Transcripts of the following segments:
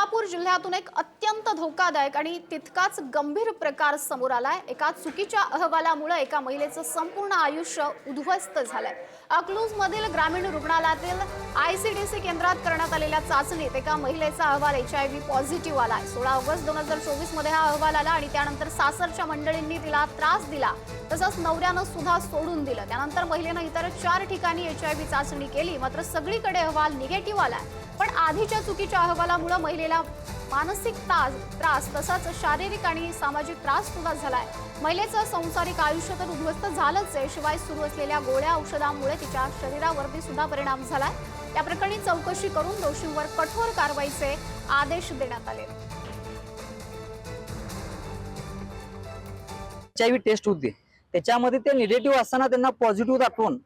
सोलापूर जिल्ह्यातून एक अत्यंत धोकादायक आणि तितकाच गंभीर प्रकार समोर आलाय। एका चुकीच्या अहवालामुळे एका महिलेचं संपूर्ण आयुष्य उद्ध्वस्त झालंय। अकलूज मधील ग्रामीण रुग्णालयातील आयसीडीसी केंद्रात करण्यात आलेल्या चाचणीत एका महिलेचा अहवाल HIV पॉझिटिव्ह आलाय। 16 ऑगस्ट 2024 मध्ये हा अहवाल आला आणि त्यानंतर सासरच्या मंडळींनी तिला त्रास दिला, तसंच नवऱ्यानं सुद्धा सोडून दिलं। त्यानंतर महिलेनं इतर 4 ठिकाणी HIV चाचणी केली, मात्र सगळीकडे अहवाल निगेटिव्ह आलाय। पण आधीच्या चुकीच्या अहवालामुळे महिलेला मानसिक त्रास तसंच शारीरिक आणि सामाजिक त्रास सुद्धा झालाय। महिलेचं संसारिक आयुष्य तर उद्ध्वस्त झालंच आहे, शिवाय सुरू असलेल्या गोळ्या औषधांमुळे तिच्या शरीरावरती सुद्धा परिणाम झालाय। या प्रकरणी चौकशी करून दोषींवर कठोर कारवाईचे आदेश देण्यात आले। HIV टेस्ट होती, त्याच्यामध्ये ते निगेटिव्ह असताना त्यांना पॉझिटिव्ह दाखवून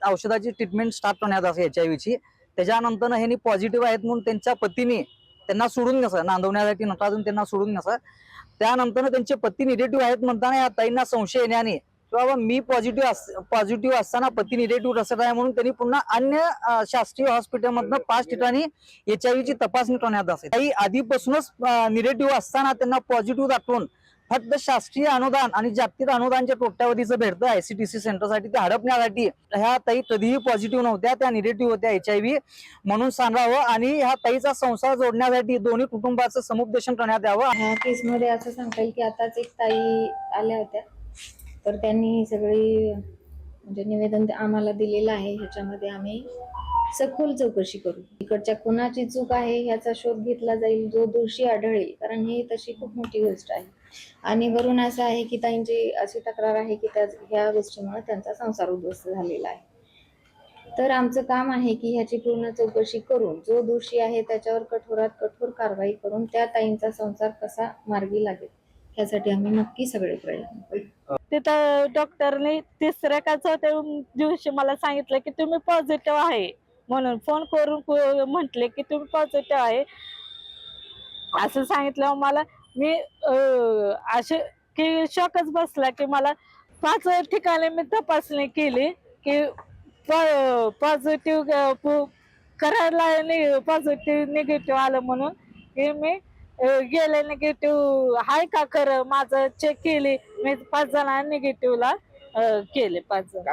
औषधाची ट्रीटमेंट स्टार्ट करण्यात आली HIV ची। त्याच्यानंतर हे पॉझिटिव्ह आहेत म्हणून त्यांच्या पतीने त्यांना सोडून नसं नांदवण्यासाठी नकारून त्यांना सोडून नसं। त्यानंतर त्यांचे पती निगेटिव्ह आहेत म्हणताना या ताईंना संशय येण्याने किंवा मी पॉझिटिव्ह असताना पती निगेटिव्ह रसत आहे म्हणून त्यांनी पुन्हा अन्य शासकीय हॉस्पिटलमधनं 5 ठिकाणी HIV ची तपासणी करण्यात आली। काही आधीपासूनच निगेटिव्ह असताना त्यांना पॉझिटिव्ह दाखवून फक्त शासकीय अनुदान आणि जागतिक अनुदानच्या कोट्यावधीचं भेटतं आयसीडीसी सेंटरसाठी ते हडपण्यासाठी ह्या ताई कधीही पॉझिटिव्ह नव्हत्या, त्या निगेटिव्ह होत्या HIV म्हणून सांगावं आणि ह्या ताईचा संसार जोडण्यासाठी दोन्ही कुटुंबाचं समुपदेशन करण्यात यावं। ह्या केसमध्ये असं सांगता येईल की आताच एक ताई आल्या होत्या, तर त्यांनी सगळी म्हणजे निवेदन आम्हाला दिलेलं आहे। ह्याच्यामध्ये आम्ही सखोल चौकशी करू, इकडच्या कोणाची चूक आहे ह्याचा शोध घेतला जाईल, जो दोषी आढळेल, कारण ही तशी खूप मोठी गोष्ट आहे। आणि वरून असं आहे की ताईंची अशी तक्रार आहे की ह्या गोष्टीमुळे त्यांचा संसार उद्ध्वस्त झालेला आहे। तर आमचं काम आहे की ह्याची पूर्ण चौकशी करून जो दोषी आहे त्याच्यावर कठोरात कठोर कारवाई करून त्या ताईंचा संसार कसा मार्गी लागेल यासाठी आम्ही नक्की सगळे प्रयत्न करू। तिथं डॉक्टरने तिसऱ्या का चौथ्या दिवशी मला सांगितलं की तुम्ही पॉझिटिव्ह आहे म्हणून फोन करून म्हटले की तुम्ही पॉझिटिव्ह आहे असं सांगितलं मला। मी असे की शॉकच बसला की मला 5 ठिकाणी मी तपासणी केली की पॉझिटिव्ह करायला पॉझिटिव्ह निगेटिव्ह आलं म्हणून की मी गेले निगेटिव्ह हाय का खरं माझं चेक केली, मी 5 जणांना निगेटिव्हला केले 5 जण।